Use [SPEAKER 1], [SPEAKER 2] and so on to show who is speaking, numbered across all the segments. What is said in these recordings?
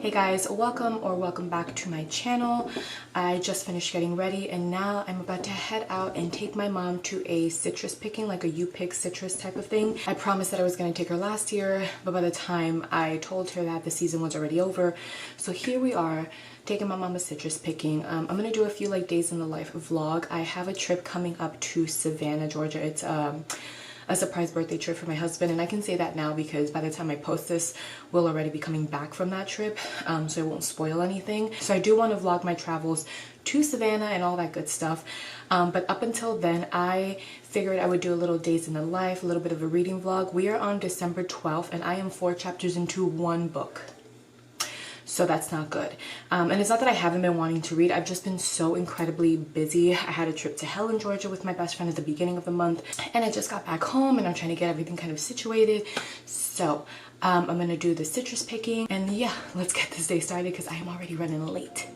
[SPEAKER 1] Hey guys, welcome back to my channel. I just finished getting ready and now I'm about to head out and take my mom to a citrus picking, like a you pick citrus type of thing. I promised that I was going to take her last year, but by the time I told her that, the season was already over. So here we are, taking my mom a citrus picking. I'm going to do a few like days in the life vlog. I have a trip coming up to Savannah, Georgia. It's a surprise birthday trip for my husband, and I can say that now because by the time I post this, we'll already be coming back from that trip, so I won't spoil anything. So I do want to vlog my travels to Savannah and all that good stuff, but up until then I figured I would do a little days in the life, a little bit of a reading vlog. We are on December 12th and I am 4 chapters into one book. So that's not good. And it's not that I haven't been wanting to read. I've just been so incredibly busy. I had a trip to Helen, Georgia with my best friend at the beginning of the month. And I just got back home and I'm trying to get everything kind of situated. So I'm going to do the citrus picking. And yeah, let's get this day started because I am already running late.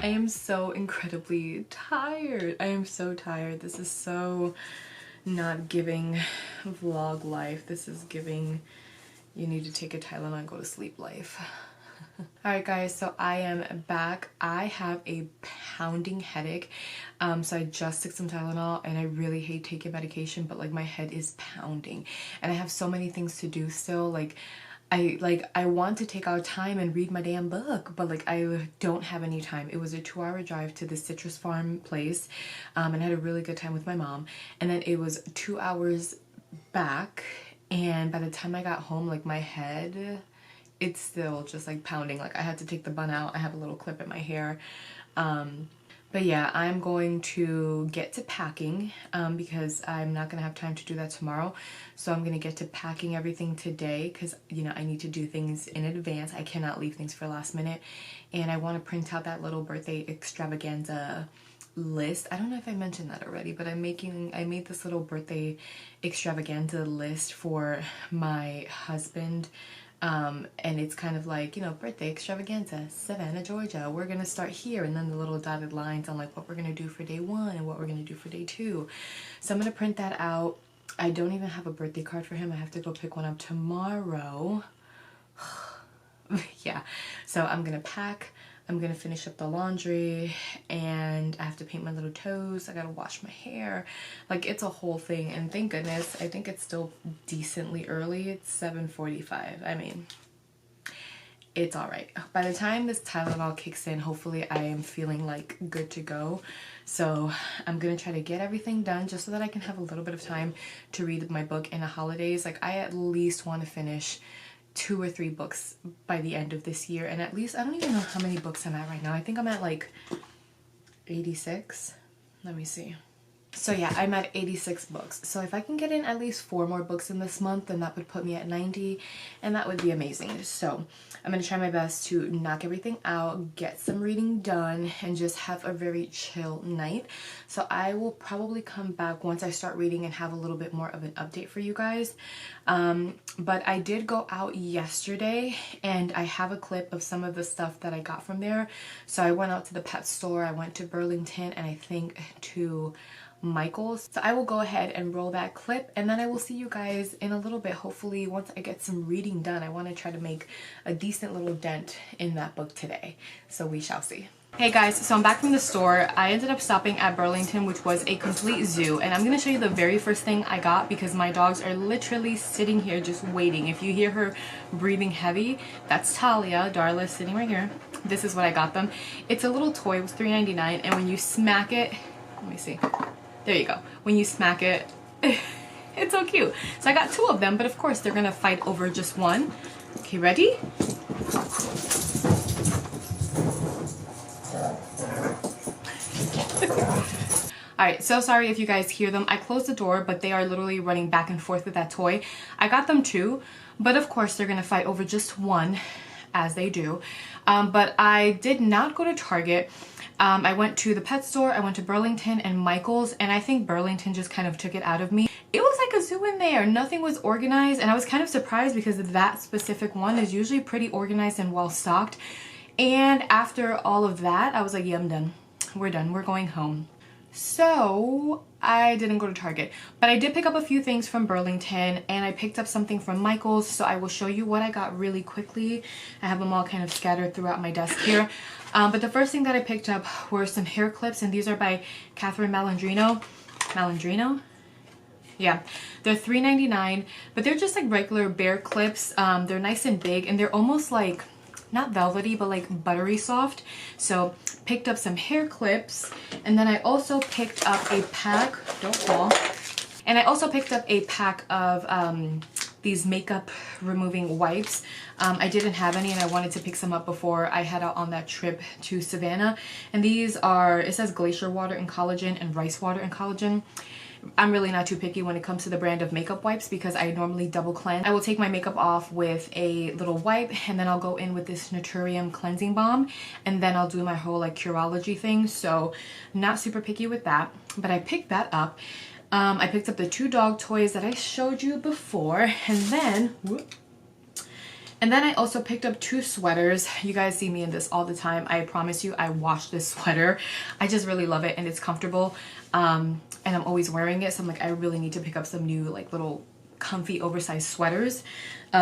[SPEAKER 1] I am so incredibly tired. I am so tired. This is so not giving vlog life. This is giving you need to take a Tylenol and go to sleep life. Alright guys, so I am back. I have a pounding headache. So I just took some Tylenol and I really hate taking medication, but like my head is pounding and I have so many things to do still. I want to take out time and read my damn book, but like I don't have any time. It was a 2-hour drive to the citrus farm place, and I had a really good time with my mom, and then it was 2 hours back, and by the time I got home, like my head, it's still just like pounding. Like I had to take the bun out. I have a little clip in my hair. But yeah, I'm going to get to packing because I'm not going to have time to do that tomorrow. So I'm going to get to packing everything today because, you know, I need to do things in advance. I cannot leave things for last minute. And I want to print out that little birthday extravaganza list. I don't know if I mentioned that already, but I made this little birthday extravaganza list for my husband. And it's kind of like, you know, birthday extravaganza, Savannah, Georgia. We're gonna start here, and then the little dotted lines on like what we're gonna do for day 1 and what we're gonna do for day 2. So I'm gonna print that out. I don't even have a birthday card for him. I have to go pick one up tomorrow. Yeah, so I'm gonna pack. I'm gonna finish up the laundry, and I have to paint my little toes. I gotta wash my hair. Like, it's a whole thing, and thank goodness, I think it's still decently early. It's 7:45. I mean, it's all right. By the time this Tylenol kicks in, hopefully I am feeling like good to go. So I'm gonna try to get everything done just so that I can have a little bit of time to read my book in the holidays. Like, I at least want to finish 2 or 3 books by the end of this year, and at least I don't even know how many books I'm at right now. I think I'm at like 86. Let me see. So yeah, I'm at 86 books. So if I can get in at least 4 more books in this month, then that would put me at 90, and that would be amazing. So I'm going to try my best to knock everything out, get some reading done, and just have a very chill night. So I will probably come back once I start reading and have a little bit more of an update for you guys. But I did go out yesterday, and I have a clip of some of the stuff that I got from there. So I went out to the pet store, I went to Burlington, and I think to Michael's. So I will go ahead and roll that clip, and then I will see you guys in a little bit. Hopefully once I get some reading done. I want to try to make a decent little dent in that book today, so we shall see. Hey guys, so I'm back from the store. I ended up stopping at Burlington, which was a complete zoo, and I'm gonna show you the very first thing I got because my dogs are literally sitting here just waiting. If you hear her breathing heavy, that's Talia, Darla, sitting right here. This is what I got them. It's a little toy. It was $3.99, and when you smack it, let me see. There you go. When you smack it, it's so cute. So I got 2 of them, but of course they're gonna fight over just one. Okay, ready? Alright, so sorry if you guys hear them. I closed the door, but they are literally running back and forth with that toy. I got them 2, but of course they're gonna fight over just one, as they do. But I did not go to Target. I went to the pet store, I went to Burlington and Michael's, and I think Burlington just kind of took it out of me. It was like a zoo in there. Nothing was organized, and I was kind of surprised because that specific one is usually pretty organized and well stocked. And after all of that, I was like, yeah, I'm done. We're done. We're going home. So I didn't go to Target, but I did pick up a few things from Burlington, and I picked up something from Michael's, so I will show you what I got really quickly. I have them all kind of scattered throughout my desk here. But the first thing that I picked up were some hair clips, and these are by Catherine Malandrino. Malandrino? Yeah, they're $3.99, but they're just like regular bear clips. They're nice and big, and they're almost like, not velvety, but like buttery soft. So picked up some hair clips, and then I also picked up a pack, don't fall, and I also picked up a pack of these makeup removing wipes. I didn't have any, and I wanted to pick some up before I head out on that trip to Savannah. And these are, it says glacier water and collagen and rice water and collagen. I'm really not too picky when it comes to the brand of makeup wipes because I normally double cleanse. I will take my makeup off with a little wipe, and then I'll go in with this Naturium cleansing balm, and then I'll do my whole like Curology thing. So not super picky with that, but I picked that up. I picked up the 2 dog toys that I showed you before, and then And then I also picked up 2 sweaters. You guys see me in this all the time. I promise you, I wash this sweater. I just really love it and it's comfortable. And I'm always wearing it. So I'm like, I really need to pick up some new like little comfy oversized sweaters.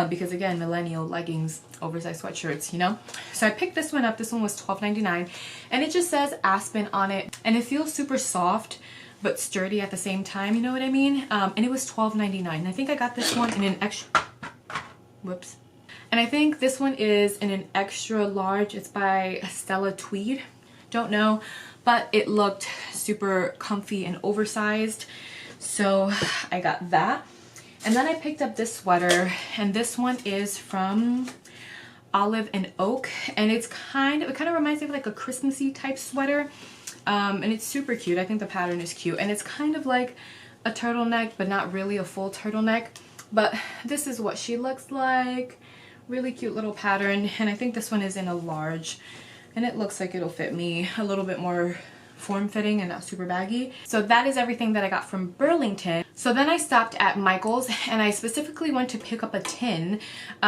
[SPEAKER 1] Because again, millennial leggings, oversized sweatshirts, you know? So I picked this one up. This one was $12.99 and it just says Aspen on it. And it feels super soft but sturdy at the same time, you know what I mean? And it was $12.99. And I think I got this one in an extra, whoops. And I think this one is in an extra large. It's by Stella Tweed. Don't know, but it looked super comfy and oversized. So I got that. And then I picked up this sweater, and this one is from Olive and Oak. And it kind of reminds me of like a Christmassy type sweater. And it's super cute. I think the pattern is cute. And it's kind of like a turtleneck, but not really a full turtleneck. But this is what she looks like. Really cute little pattern. And I think this one is in a large. And it looks like it'll fit me a little bit more form-fitting and not super baggy. So that is everything that I got from Burlington. So then I stopped at Michael's and I specifically went to pick up a tin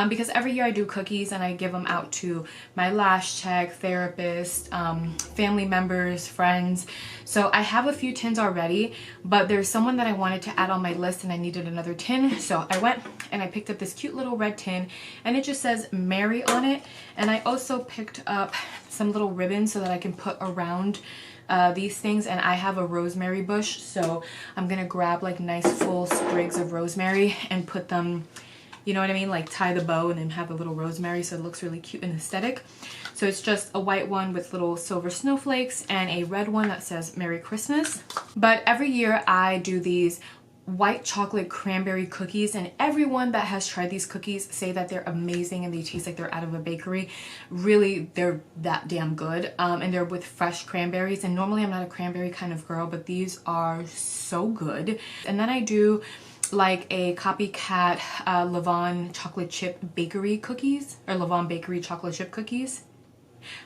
[SPEAKER 1] because every year I do cookies and I give them out to my lash tech, therapist, family members, friends. So I have a few tins already, but there's someone that I wanted to add on my list and I needed another tin. So I went and I picked up this cute little red tin and it just says Mary on it. And I also picked up some little ribbons so that I can put around these things, and I have a rosemary bush, so I'm gonna grab like nice full sprigs of rosemary and put them, you know what I mean, like tie the bow and then have a little rosemary so it looks really cute and aesthetic. So it's just a white one with little silver snowflakes and a red one that says Merry Christmas. But every year I do these white chocolate cranberry cookies, and everyone that has tried these cookies say that they're amazing and they taste like they're out of a bakery. Really, they're that damn good. And they're with fresh cranberries, and normally I'm not a cranberry kind of girl, but these are so good. And then I do like a copycat Levon chocolate chip bakery cookies, or Levon bakery chocolate chip cookies.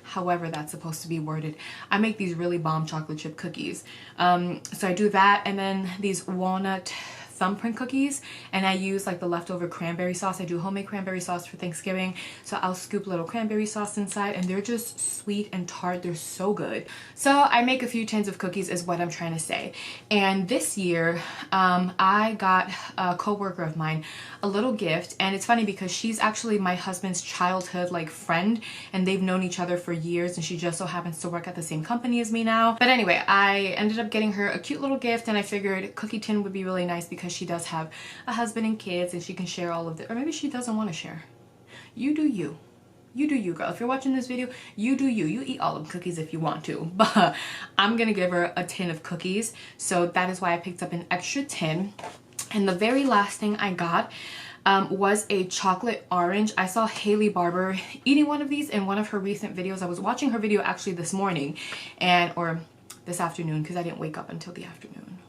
[SPEAKER 1] However that's supposed to be worded. I make these really bomb chocolate chip cookies. So I do that, and then these walnut thumbprint cookies, and I use like the leftover cranberry sauce. I do homemade cranberry sauce for Thanksgiving, so I'll scoop little cranberry sauce inside, and they're just sweet and tart. They're so good. So I make a few tins of cookies is what I'm trying to say. And this year I got a co-worker of mine a little gift, and it's funny because she's actually my husband's childhood like friend, and they've known each other for years, and she just so happens to work at the same company as me now. But anyway, I ended up getting her a cute little gift, and I figured cookie tin would be really nice because she does have a husband and kids and she can share all of it. Or maybe she doesn't want to share. You do you. You do you, girl. If you're watching this video, you do you. You eat all of the cookies if you want to. But I'm gonna give her a tin of cookies. So that is why I picked up an extra tin. And the very last thing I got was a chocolate orange. I saw Haley Barber eating one of these in one of her recent videos. I was watching her video actually this morning, or this afternoon, because I didn't wake up until the afternoon.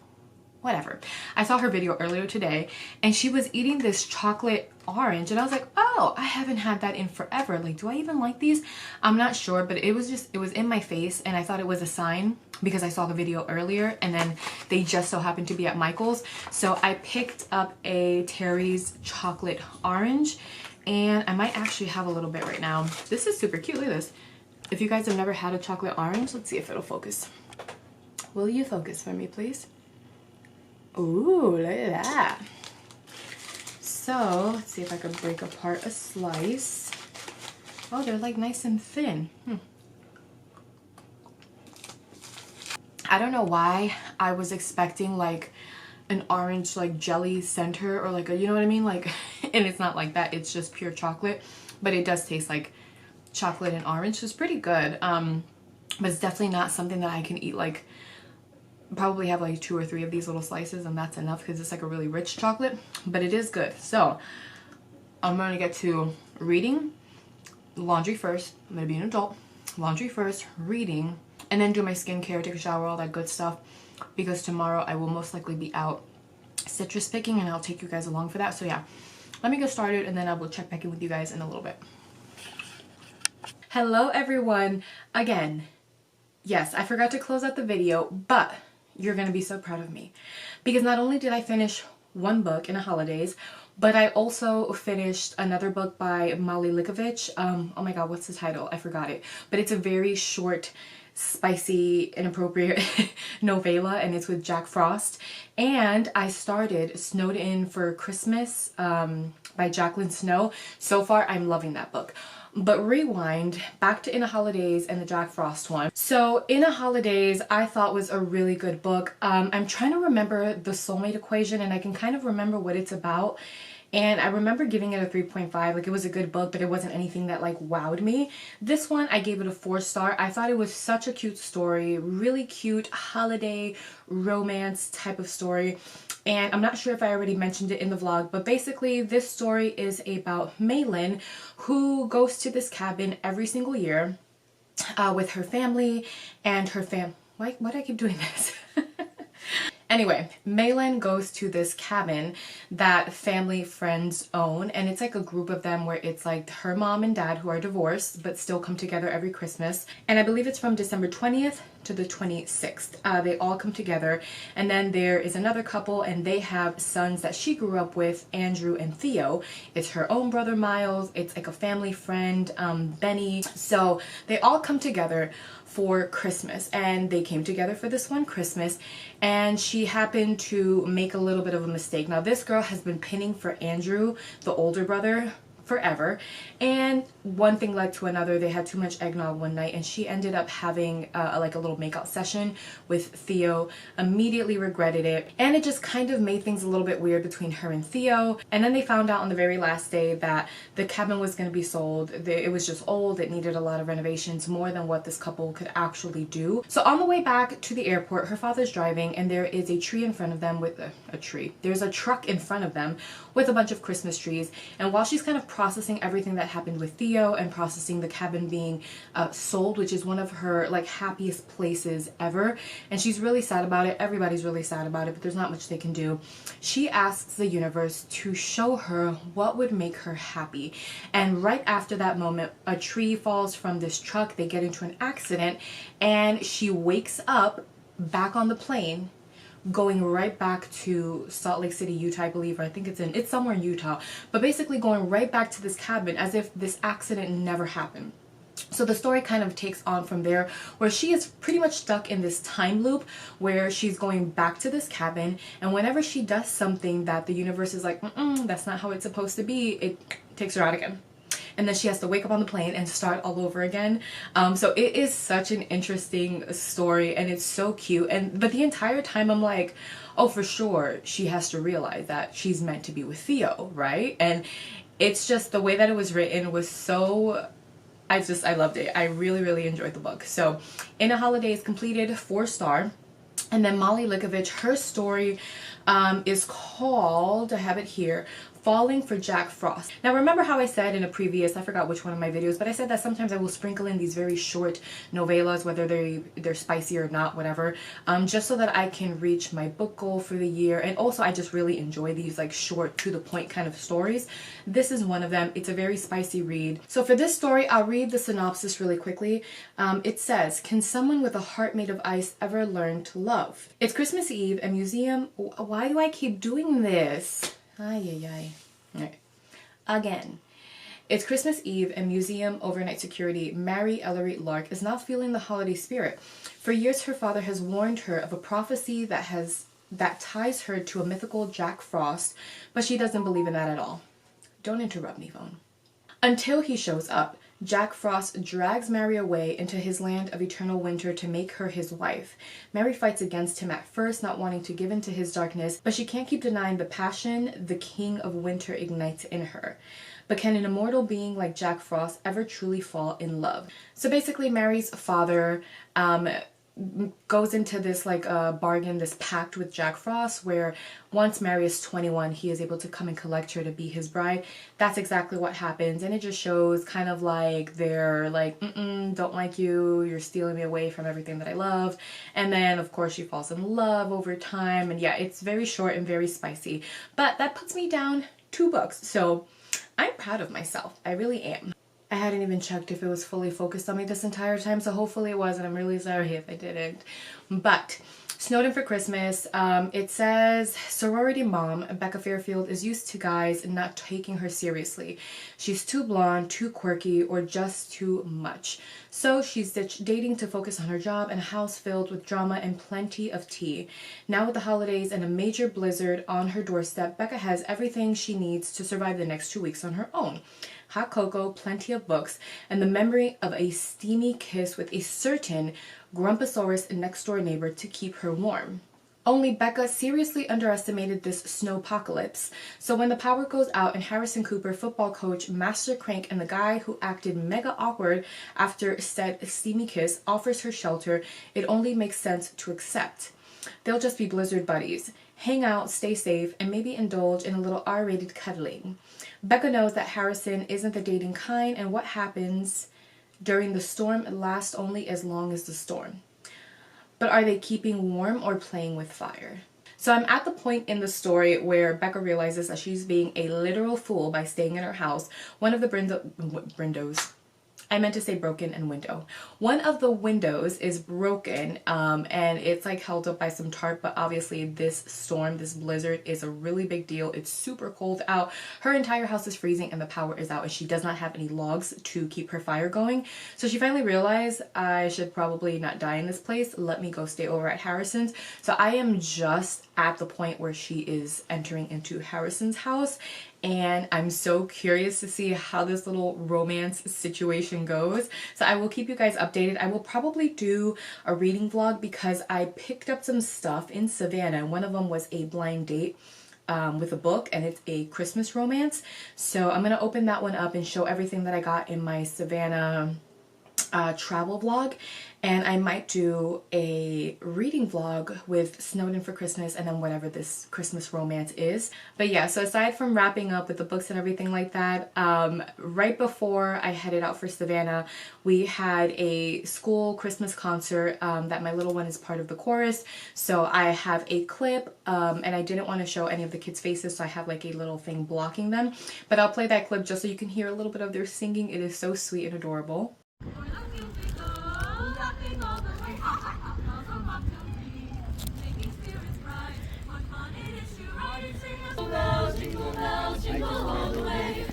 [SPEAKER 1] Whatever. I saw her video earlier today and she was eating this chocolate orange, and I was like, oh, I haven't had that in forever. Like, do I even like these? I'm not sure, but it was in my face, and I thought it was a sign because I saw the video earlier, and then they just so happened to be at Michael's. So I picked up a Terry's chocolate orange, and I might actually have a little bit right now. This is super cute. Look at this. If you guys have never had a chocolate orange, let's see if it'll focus. Will you focus for me, please? Ooh, look at that. So let's see if I can break apart a slice. Oh, they're like nice and thin. I don't know why I was expecting like an orange like jelly center, or like a, you know what I mean, like, and it's not like that. It's just pure chocolate, but it does taste like chocolate and orange. So it's pretty good, but it's definitely not something that I can eat. Like, probably have like 2 or 3 of these little slices, and that's enough because it's like a really rich chocolate, but it is good. So I'm gonna get to reading, laundry first. I'm gonna be an adult. Laundry first, reading, and then do my skincare, take a shower, all that good stuff, because tomorrow I will most likely be out citrus picking, and I'll take you guys along for that. So yeah, let me get started, and then I will check back in with you guys in a little bit. Hello everyone again. Yes, I forgot to close out the video, but you're gonna be so proud of me because not only did I finish one book in the holidays, But I also finished another book by Molly Likovich. Oh my god, what's the title? I forgot it. But it's a very short, spicy, inappropriate novella, and it's with Jack Frost. And I started Snowed In for Christmas by Jacqueline Snow. So far, I'm loving that book. But rewind back to In a Holidays and the Jack Frost one. So In a Holidays I thought was a really good book. I'm trying to remember the soulmate equation, and I can kind of remember what it's about. And I remember giving it a 3.5. Like, it was a good book, but it wasn't anything that like wowed me. This one, I gave it a 4-star. I thought it was such a cute story, really cute holiday romance type of story. And I'm not sure if I already mentioned it in the vlog, but basically this story is about Maylin, who goes to this cabin every single year with her family and her why do I keep doing this? Anyway, Maylin goes to this cabin that family friends own, and it's like a group of them where it's like her mom and dad who are divorced but still come together every Christmas. And I believe it's from December 20th to the 26th. They all come together, and then there is another couple, and they have sons that she grew up with, Andrew and Theo. It's her own brother Miles. It's like a family friend, Benny. So they all come together for Christmas, and they came together for this one Christmas, and she happened to make a little bit of a mistake. Now, this girl has been pinning for Andrew, the older brother, forever, and one thing led to another. They had too much eggnog one night, and she ended up having like a little makeout session with Theo. Immediately regretted it, and it just kind of made things a little bit weird between her and Theo. And then they found out on the very last day that the cabin was going to be sold. It was just old. It needed a lot of renovations, more than what this couple could actually do. So on the way back to the airport, her father's driving, and there is a tree in front of them with a tree. There's a truck in front of them with a bunch of Christmas trees, and while she's kind of processing everything that happened with Theo and processing the cabin being sold, which is one of her like happiest places ever, and she's really sad about it. Everybody's really sad about it, but there's not much they can do. She asks the universe to show her what would make her happy. And right after that moment, a tree falls from this truck. They get into an accident, and she wakes up back on the plane, going right back to Salt Lake City, Utah, I believe, or I think it's somewhere in Utah, but basically going right back to this cabin as if this accident never happened. So the story kind of takes on from there, where she is pretty much stuck in this time loop where she's going back to this cabin, and whenever she does something that the universe is like, that's not how it's supposed to be, it takes her out again. And then she has to wake up on the plane and start all over again. So it is such an interesting story, and it's so cute. But the entire time I'm like, oh, for sure she has to realize that she's meant to be with Theo, right? And it's just the way that it was written was so, I loved it. I really, really enjoyed the book. So In a Holidays completed, 4-star. And then Molly Likovich, her story is called, I have it here, Falling for Jack Frost. Now, remember how I said in a previous, I forgot which one of my videos, but I said that sometimes I will sprinkle in these very short novellas, whether they're spicy or not, whatever, just so that I can reach my book goal for the year. And also, I just really enjoy these like short, to the point kind of stories. This is one of them. It's a very spicy read. So for this story, I'll read the synopsis really quickly. It says, can someone with a heart made of ice ever learn to love? It's Christmas Eve, a museum. Why do I keep doing this? Ay, ay, ay. Right. Again. It's Christmas Eve, and museum overnight security Mary Ellery Lark is not feeling the holiday spirit. For years, her father has warned her of a prophecy that ties her to a mythical Jack Frost, but she doesn't believe in that at all. Don't interrupt me, phone. Until he shows up, Jack Frost drags Mary away into his land of eternal winter to make her his wife. Mary fights against him at first, not wanting to give in to his darkness, but she can't keep denying the passion the king of winter ignites in her. But can an immortal being like Jack Frost ever truly fall in love? So basically, Mary's father goes into this like bargain, this pact with Jack Frost, where once Mary is 21, he is able to come and collect her to be his bride. That's exactly what happens, and it just shows kind of like they're like, don't like you, you're stealing me away from everything that I love. And then of course she falls in love over time, and yeah, it's very short and very spicy. But that puts me down 2 books, so I'm proud of myself. I really am. I hadn't even checked if it was fully focused on me this entire time, so hopefully it was, and I'm really sorry if I didn't. But Snowed in for Christmas. It says, sorority mom, Becca Fairfield is used to guys not taking her seriously. She's too blonde, too quirky, or just too much. So she's ditched dating to focus on her job and a house filled with drama and plenty of tea. Now with the holidays and a major blizzard on her doorstep, Becca has everything she needs to survive the next 2 weeks on her own. Hot cocoa, plenty of books, and the memory of a steamy kiss with a certain Grumposaurus next door neighbor to keep her warm. Only Becca seriously underestimated this snowpocalypse. So when the power goes out and Harrison Cooper, football coach, master crank, and the guy who acted mega awkward after said steamy kiss offers her shelter, it only makes sense to accept. They'll just be blizzard buddies. Hang out, stay safe, and maybe indulge in a little R-rated cuddling. Becca knows that Harrison isn't the dating kind, and what happens during the storm lasts only as long as the storm. But are they keeping warm or playing with fire? So I'm at the point in the story where Becca realizes that she's being a literal fool by staying in her house. One of the Brindos. I meant to say broken and window. One of the windows is broken and it's like held up by some tarp, but obviously this storm, this blizzard is a really big deal. It's super cold out. Her entire house is freezing and the power is out and she does not have any logs to keep her fire going. So she finally realized I should probably not die in this place. Let me go stay over at Harrison's. So I am just at the point where she is entering into Harrison's house. And I'm so curious to see how this little romance situation goes. So I will keep you guys updated. I will probably do a reading vlog because I picked up some stuff in Savannah. One of them was a blind date with a book, and it's a Christmas romance. So I'm going to open that one up and show everything that I got in my Savannah travel vlog, and I might do a reading vlog with Snowden for Christmas and then whatever this Christmas romance is. But yeah, so aside from wrapping up with the books and everything like that, right before I headed out for Savannah, we had a school Christmas concert that my little one is part of the chorus. So I have a clip and I didn't want to show any of the kids' faces, so I have like a little thing blocking them. But I'll play that clip just so you can hear a little bit of their singing. It is so sweet and adorable. Jingle bells, jingle all the way.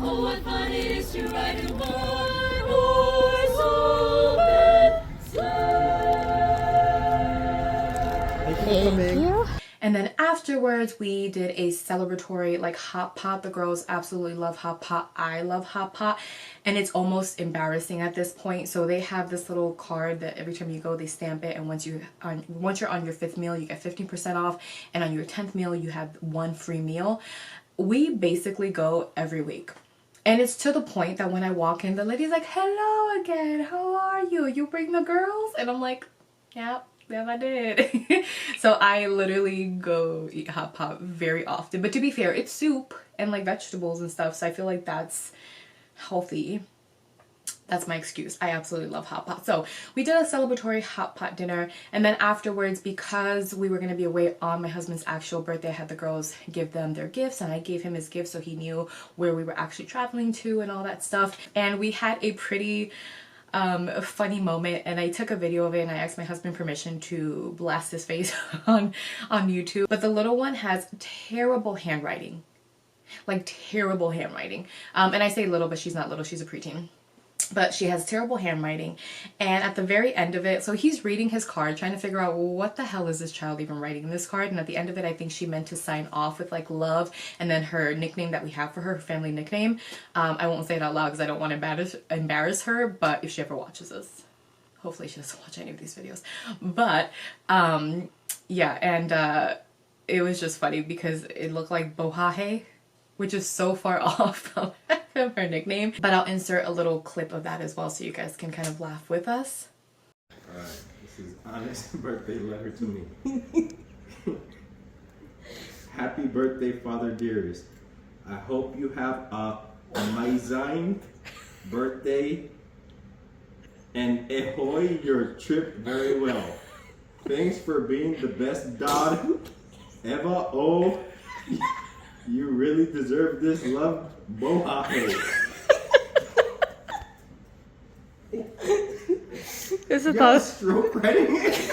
[SPEAKER 1] Oh, what fun it is to ride in one horse open sleigh. Thank you. And then afterwards, we did a celebratory like hot pot. The girls absolutely love hot pot. I love hot pot. And it's almost embarrassing at this point. So they have this little card that every time you go, they stamp it. And once you're on your 5th meal, you get 15% off. And on your 10th meal, you have 1 free meal. We basically go every week. And it's to the point that when I walk in, the lady's like, hello again. How are you? You bring the girls? And I'm like, yeah. Yeah, I did. So I literally go eat hot pot very often. But to be fair, it's soup and like vegetables and stuff. So I feel like that's healthy. That's my excuse. I absolutely love hot pot. So we did a celebratory hot pot dinner. And then afterwards, because we were going to be away on my husband's actual birthday, I had the girls give them their gifts. And I gave him his gift so he knew where we were actually traveling to and all that stuff. And we had a pretty a funny moment, and I took a video of it and I asked my husband permission to blast his face on YouTube. But the little one has terrible handwriting, like terrible handwriting. And I say little, but she's not little, she's a preteen. But she has terrible handwriting, and at the very end of it, so he's reading his card trying to figure out what the hell is this child even writing in this card, and at the end of it I think she meant to sign off with like love and then her nickname that we have for her family nickname. I won't say it out loud because I don't want to embarrass her, but if she ever watches this, hopefully she doesn't watch any of these videos, but yeah, and it was just funny because it looked like Bohahe, which is so far off from her nickname. But I'll insert a little clip of that as well so you guys can kind of laugh with us.
[SPEAKER 2] Alright, this is Anna's birthday letter to me. Happy birthday, Father dearest. I hope you have a amazing birthday and enjoy your trip very well. Thanks for being the best dad ever. Oh, you really deserve this love, Bohahe.
[SPEAKER 3] Is it
[SPEAKER 2] a stroke writing it?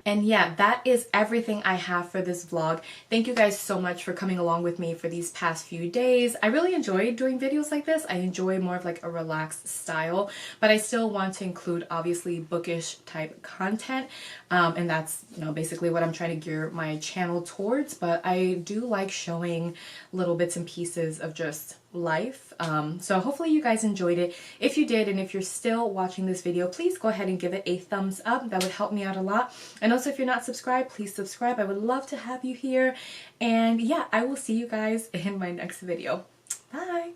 [SPEAKER 1] And yeah, that is everything I have for this vlog. Thank you guys so much for coming along with me for these past few days. I really enjoyed doing videos like this. I enjoy more of like a relaxed style, but I still want to include obviously bookish type content. And that's, you know, basically what I'm trying to gear my channel towards. But I do like showing little bits and pieces of just life. So hopefully you guys enjoyed it. If you did, and if you're still watching this video, please go ahead and give it a thumbs up. That would help me out a lot. And also, if you're not subscribed, please subscribe. I would love to have you here. And yeah, I will see you guys in my next video. Bye.